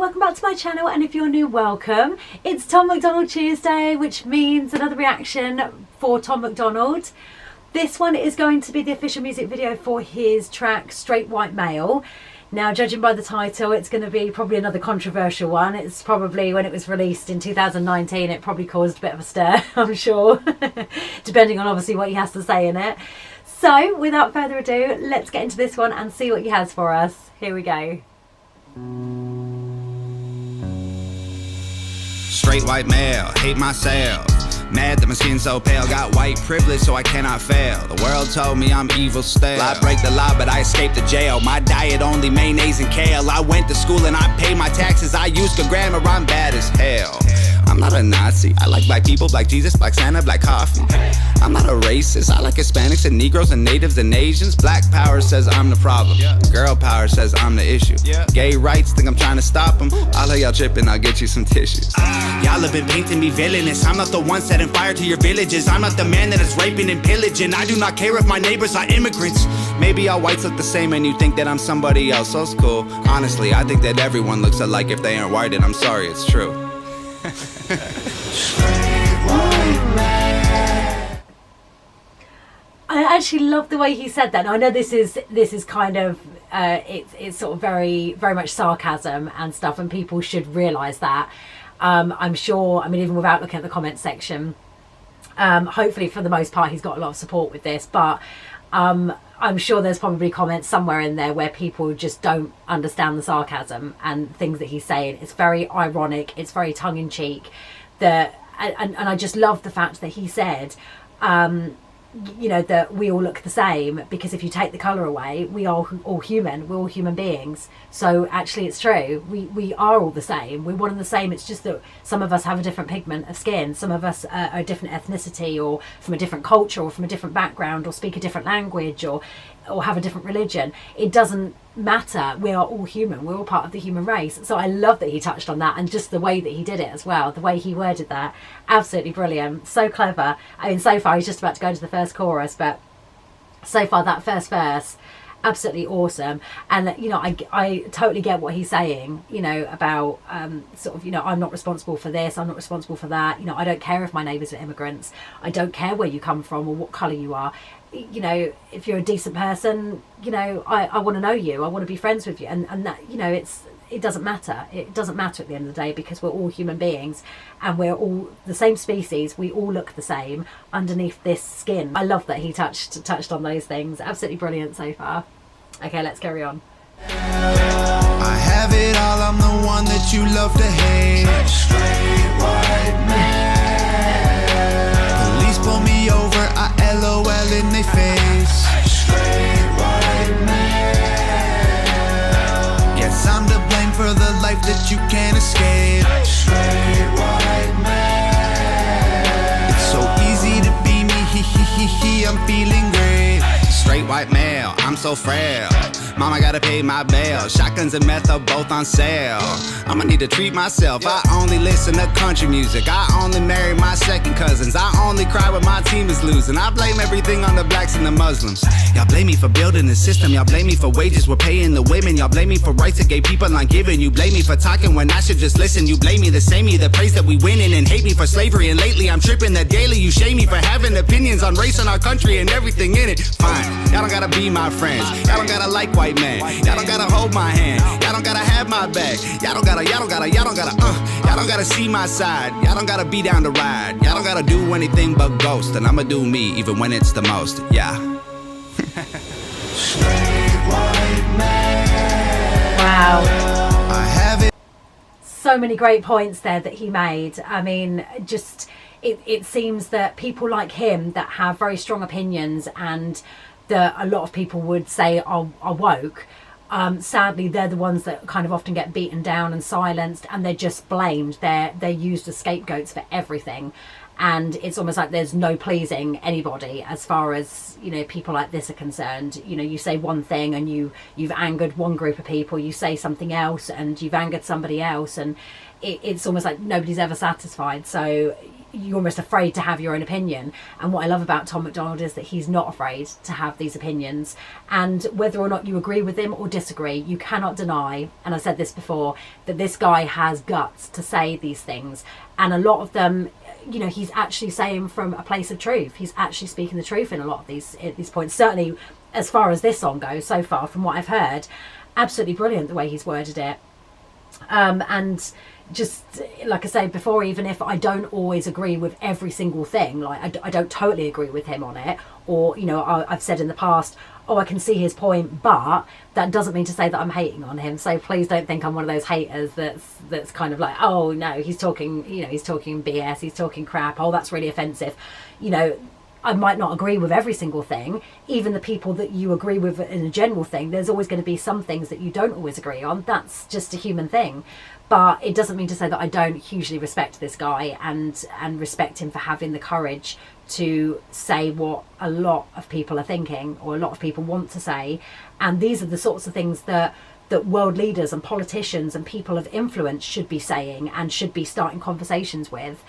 welcome back to my channel, and if you're new, welcome. It's Tom MacDonald Tuesday, which means another reaction for Tom MacDonald. This one is going to be the official music video for his track Straight White Male. Now, judging by the title, it's going to be probably another controversial one. It's probably, when it was released in 2019, it probably caused a bit of a stir, I'm sure, depending on obviously what he has to say in it. So, without further ado, let's get into this one and see what he has for us. Here we go. Straight white male, hate myself. Mad that my skin's so pale. Got white privilege so I cannot fail. The world told me I'm evil still. I break the law but I escaped the jail. My diet only mayonnaise and kale. I went to school and I pay my taxes. I used to grammar, I'm bad as hell. I'm not a Nazi, I like black people, black Jesus, black Santa, black coffee. I'm not a racist, I like Hispanics and Negroes and Natives and Asians. Black power says I'm the problem, girl power says I'm the issue. Gay rights think I'm trying to stop them. I'll let y'all chip and I'll get you some tissues. Y'all have been painting me villainous. I'm not the one setting fire to your villages. I'm not the man that is raping and pillaging. I do not care if my neighbors are immigrants. Maybe all whites look the same and you think that I'm somebody else, so it's cool. Honestly, I think that everyone looks alike if they aren't white, and I'm sorry, it's true. I actually love the way he said that. Now, I know this is kind of it's sort of very much sarcasm and stuff, and people should realise that. I'm sure, I mean, even without looking at the comment section, hopefully for the most part he's got a lot of support with this, but I'm sure there's probably comments somewhere in there where people just don't understand the sarcasm and things that he's saying. It's very ironic, it's very tongue-in-cheek, and I just love the fact that he said you know, that we all look the same, because if you take the colour away, we are all human, we're all human beings. So actually it's true, we are all the same, we're one and the same. It's just that some of us have a different pigment of skin, some of us are a different ethnicity, or from a different culture, or from a different background, or speak a different language, or have a different religion. It doesn't matter, we are all human, we're all part of the human race. So I love that he touched on that, and just the way that he did it as well, the way he worded that, absolutely brilliant, so clever. I mean, so far he's just about to go into the first chorus, but so far that first verse, absolutely awesome. And you know, I totally get what he's saying, you know, about sort of, you know, I'm not responsible for this, I'm not responsible for that, you know, I don't care if my neighbours are immigrants, I don't care where you come from or what colour you are. You know, if you're a decent person, you know, I want to know you, I want to be friends with you, and that, you know, it doesn't matter. It doesn't matter at the end of the day, because we're all human beings and we're all the same species. We all look the same underneath this skin. I love that he touched on those things. Absolutely brilliant so far. Okay, let's carry on. I have it all, I'm the one that you love to hate. Straight white man. Police pull me over, I LOL in their face. Straight white man. Guess I'm to blame for the life that you can't escape. Straight white man. It's so easy to be me, I'm feeling great. Straight white male, I'm so frail. Mama gotta pay my bail. Shotguns and meth are both on sale. I'ma need to treat myself. I only listen to country music. I only marry my second cousins. I only cry when my team is losing. I blame everything on the blacks and the Muslims. Y'all blame me for building the system. Y'all blame me for wages we're paying the women. Y'all blame me for rights that gay people aren't giving. You blame me for talking when I should just listen. You blame me the same me, the praise that we winning, and hate me for slavery. And lately I'm tripping that daily you shame me for having opinions on race in our country and everything in it. Fine, y'all don't gotta be my friends. Y'all don't gotta like white man. Y'all don't gotta hold my hand. Y'all don't gotta have my back. Y'all don't gotta see my side. Y'all don't gotta be down to ride. Y'all don't gotta do anything but ghost. And I'ma do me even when it's the most. Yeah. Straight white man. Wow. I have it. So many great points there that he made. I mean, just it seems that people like him that have very strong opinions and that a lot of people would say are woke, sadly they're the ones that kind of often get beaten down and silenced, and they're just blamed. They're used as scapegoats for everything, and it's almost like there's no pleasing anybody as far as, you know, people like this are concerned. You know, you say one thing and you've angered one group of people, you say something else and you've angered somebody else, and it's almost like nobody's ever satisfied. So you're almost afraid to have your own opinion. And what I love about Tom MacDonald is that he's not afraid to have these opinions, and whether or not you agree with him or disagree, you cannot deny, and I said this before, that this guy has guts to say these things, and a lot of them, you know, he's actually saying from a place of truth. He's actually speaking the truth in a lot of these points, certainly as far as this song goes so far from what I've heard. Absolutely brilliant the way he's worded it. And just like I said before, even if I don't always agree with every single thing, like I don't totally agree with him on it, or, you know, I've said in the past, oh, I can see his point, but that doesn't mean to say that I'm hating on him. So please don't think I'm one of those haters that's kind of like, oh no, he's talking, you know, he's talking BS, he's talking crap, oh, that's really offensive. You know, I might not agree with every single thing. Even the people that you agree with in a general thing, there's always going to be some things that you don't always agree on. That's just a human thing. But it doesn't mean to say that I don't hugely respect this guy and respect him for having the courage to say what a lot of people are thinking, or a lot of people want to say. And these are the sorts of things that world leaders and politicians and people of influence should be saying and should be starting conversations with,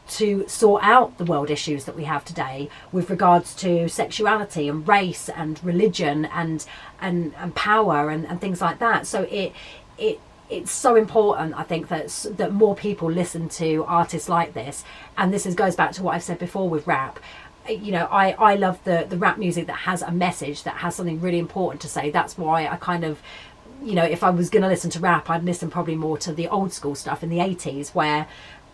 to sort out the world issues that we have today with regards to sexuality and race and religion and power and things like that. So it's so important, I think, that more people listen to artists like this. And this goes back to what I've said before with rap. You know, I love the rap music that has a message, that has something really important to say. That's why I kind of, you know, if I was going to listen to rap, I'd listen probably more to the old school stuff in the 80s, where,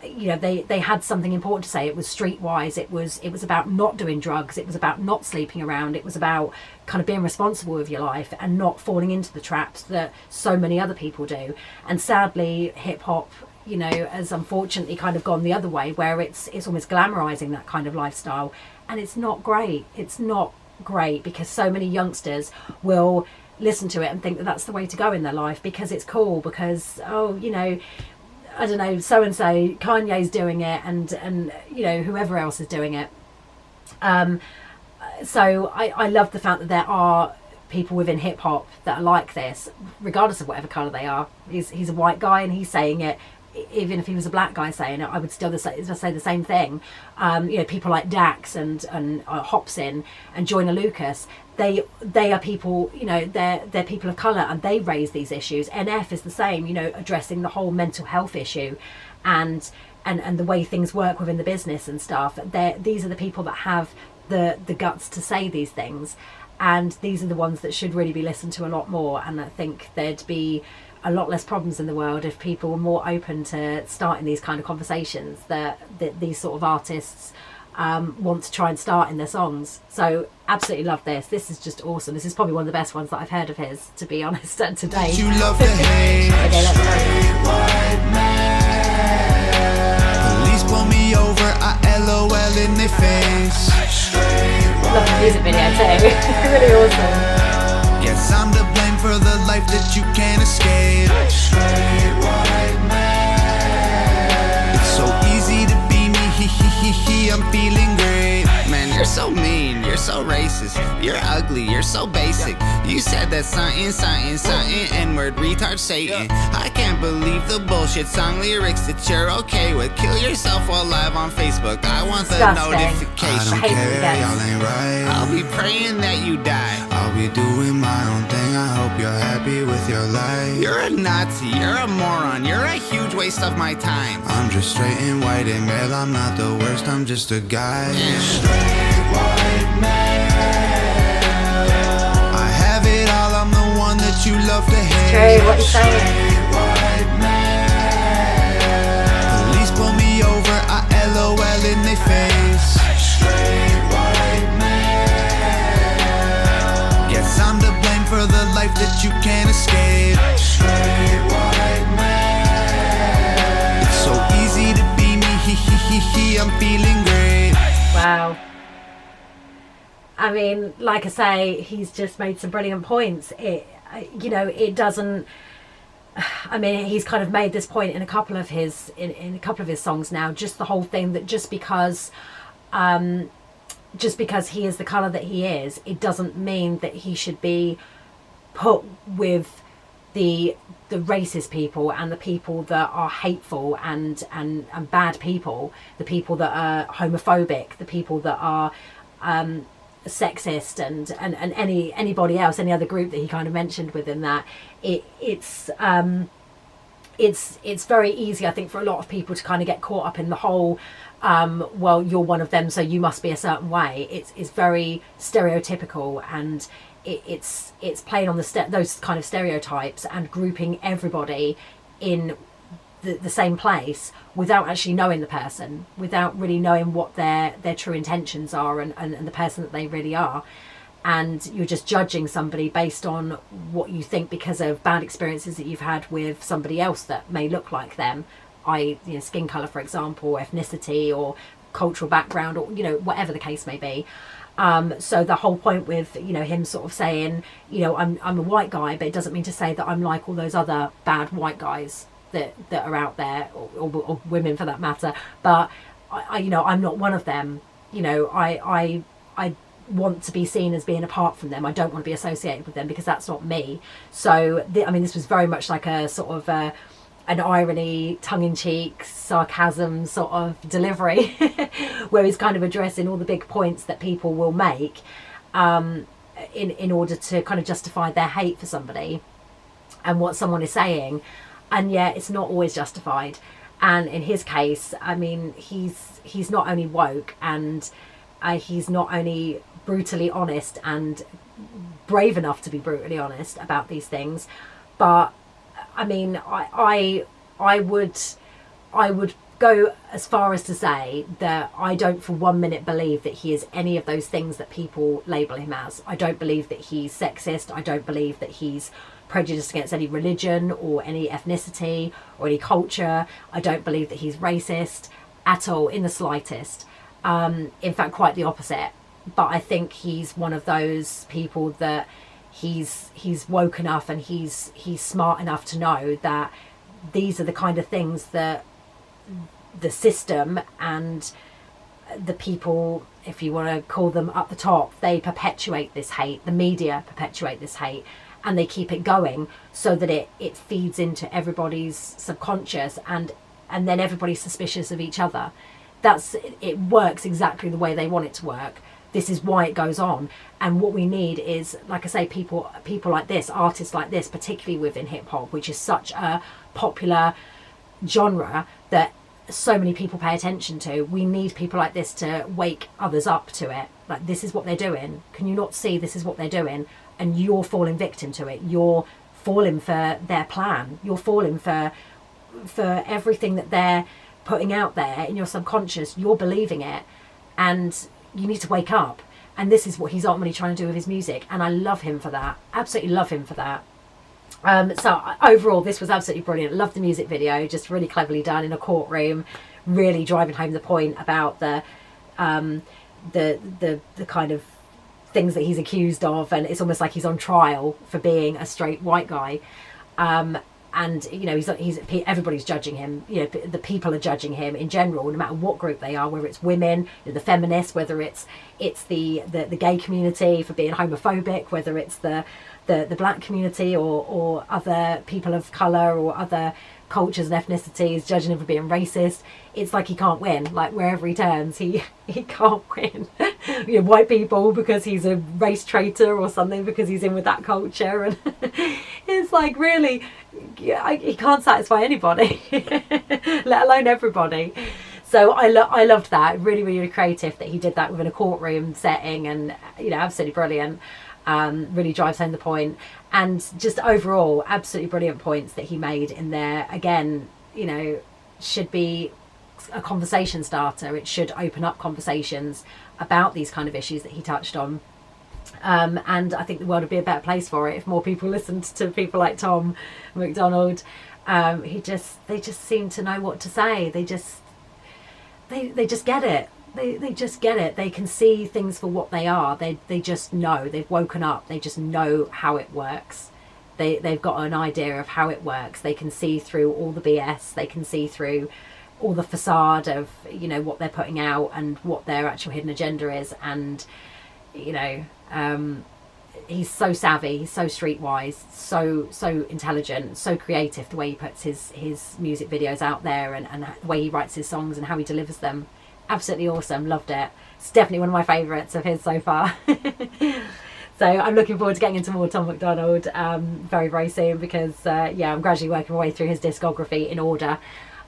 you know, they had something important to say. It was streetwise, it was about not doing drugs, it was about not sleeping around, it was about kind of being responsible with your life and not falling into the traps that so many other people do. And sadly, hip hop, you know, has unfortunately kind of gone the other way, where it's almost glamorizing that kind of lifestyle, and it's not great. It's not great, because so many youngsters will listen to it and think that that's the way to go in their life, because it's cool, because, oh, you know, I don't know, so and so, Kanye's doing it, and you know, whoever else is doing it. So I love the fact that there are people within hip hop that are like this, regardless of whatever colour they are. He's a white guy and he's saying it. Even if he was a black guy saying it, I would still say the same thing. You know, people like Dax and Hopsin and Joyner Lucas, they are people, you know, they're people of colour, and they raise these issues. NF is the same, you know, addressing the whole mental health issue and the way things work within the business and stuff. These are the people that have the guts to say these things, and these are the ones that should really be listened to a lot more. And I think there'd be a lot less problems in the world if people were more open to starting these kind of conversations that these sort of artists want to try and start in their songs. So absolutely love this. This is just awesome. This is probably one of the best ones that I've heard of his, to be honest, today. You love the hate. Okay, let's go. White man. Police pull me over, I LOL in their face. Love the music video too. Really awesome. Yes, I'm to blame for the life that you can't escape. Straight white man. It's so easy to be me, I'm feeling great. Man, you're so mean, you're so racist, you're ugly, you're so basic. You said that something, N-word, retard, Satan. I can't believe the bullshit song lyrics that you're okay with. Kill yourself while live on Facebook, I want the notification. I don't care, y'all ain't right. I'll be praying that you die. I'll be doing my own thing, I hope you're happy with your life. You're a Nazi, you're a moron, you're a huge waste of my time. I'm just straight and white and male, I'm not the worst, I'm just a guy. Straight white male. I have it all, I'm the one that you love to hate. Straight, what you saying? Straight white male. Police pull me over, I LOL in their face. Straight white male. Guess I'm to blame for the life that you can't escape. Straight white male. It's so easy to be me, I'm feeling great. Wow. I mean, like I say, he's just made some brilliant points. You know, it doesn't, I mean, he's kind of made this point in a couple of his in a couple of his songs now, just the whole thing that just because he is the colour that he is, it doesn't mean that he should be put with the racist people and the people that are hateful and bad people, the people that are homophobic, the people that are sexist, and anybody else, any other group that he kind of mentioned within that, it's very easy, I think, for a lot of people to kind of get caught up in the whole well, you're one of them, so you must be a certain way. It's very stereotypical, and it's playing on those kind of stereotypes and grouping everybody in the same place without actually knowing the person, without really knowing what their true intentions are and the person that they really are. And you're just judging somebody based on what you think because of bad experiences that you've had with somebody else that may look like them, i.e., skin colour, for example, or ethnicity or cultural background, or whatever the case may be. So the whole point with him sort of saying, I'm a white guy, but it doesn't mean to say that I'm like all those other bad white guys that are out there, or women for that matter. But I'm not one of them. I want to be seen as being apart from them. I don't want to be associated with them because that's not me. So this was very much like a sort of an irony, tongue-in-cheek, sarcasm sort of delivery where he's kind of addressing all the big points that people will make in order to kind of justify their hate for somebody and what someone is saying, and yet it's not always justified. And in his case, he's not only woke, and he's not only brutally honest and brave enough to be brutally honest about these things, but I would go as far as to say that I don't for 1 minute believe that he is any of those things that people label him as. I don't believe that he's sexist. I don't believe that he's prejudiced against any religion or any ethnicity or any culture. I don't believe that he's racist at all, in the slightest. In fact, quite the opposite. But I think he's one of those people that he's woke enough and he's smart enough to know that these are the kind of things that the system and the people, if you want to call them up the top, they perpetuate this hate. The media perpetuate this hate, and they keep it going so that it feeds into everybody's subconscious, and then everybody's suspicious of each other. It works exactly the way they want it to work. This is why it goes on. And what we need is, like I say, people like this, artists like this, particularly within hip hop, which is such a popular genre that so many people pay attention to. We need people like this to wake others up to it. Like, this is what they're doing. Can you not see this is what they're doing? And you're falling victim to it. You're falling for their plan. You're falling for everything that they're putting out there in your subconscious. You're believing it, and you need to wake up. And this is what he's ultimately trying to do with his music, and I love him for that. Absolutely love him for that. So overall, this was absolutely brilliant. Loved the music video, just really cleverly done in a courtroom, really driving home the point about the kind of things that he's accused of, and it's almost like he's on trial for being a straight white guy. And he's everybody's judging him. The people are judging him in general, no matter what group they are, whether it's women, the feminists, whether it's the gay community for being homophobic, whether it's the black community or other people of colour or other cultures and ethnicities, judging him for being racist. It's like he can't win. Like, wherever he turns, he can't win. White people because he's a race traitor, or something because he's in with that culture, and it's like, really, he can't satisfy anybody, let alone everybody. So I loved that. Really, really creative that he did that within a courtroom setting, and absolutely brilliant. Really drives home the point, and just overall absolutely brilliant points that he made in there. Again, should be a conversation starter. It should open up conversations about these kind of issues that he touched on, and I think the world would be a better place for it if more people listened to people like Tom MacDonald. They just seem to know what to say. They just get it. They just get it. They can see things for what they are. They just know. They've woken up. They just know how it works. They've got an idea of how it works. They can see through all the BS. They can see through all the facade of what they're putting out and what their actual hidden agenda is. And he's so savvy, he's so streetwise, so intelligent, so creative, the way he puts his music videos out there, and the way he writes his songs and how he delivers them. Absolutely awesome, loved it. It's definitely one of my favourites of his so far. So I'm looking forward to getting into more Tom MacDonald very, very soon, because yeah, I'm gradually working my way through his discography in order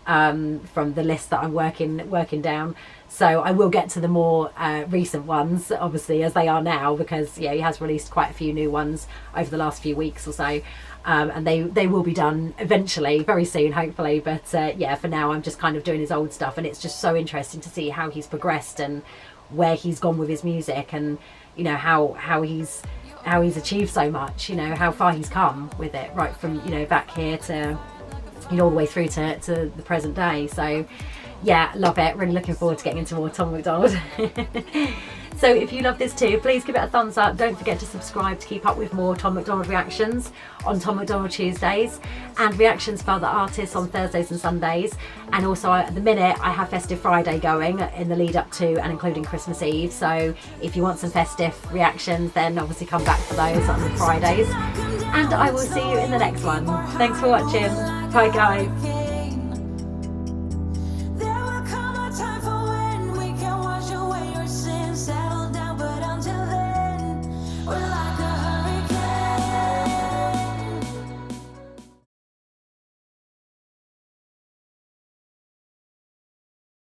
from the list that I'm working down. So I will get to the more recent ones, obviously, as they are now, because yeah, he has released quite a few new ones over the last few weeks or so, and they will be done eventually, very soon, hopefully. But yeah, for now I'm just kind of doing his old stuff, and it's just so interesting to see how he's progressed and where he's gone with his music, and you know how he's achieved so much, you know, how far he's come with it, right from, you know, back here to, you know, all the way through to the present day. So yeah, love it. Really looking forward to getting into more Tom MacDonald. So if you love this too, please give it a thumbs up. Don't forget to subscribe to keep up with more Tom MacDonald reactions on Tom MacDonald Tuesdays, and reactions for other artists on Thursdays and Sundays. And also at the minute I have Festive Friday going in the lead up to and including Christmas Eve. So if you want some festive reactions, then obviously come back for those on the Fridays. And I will see you in the next one. Thanks for watching. Bye guys.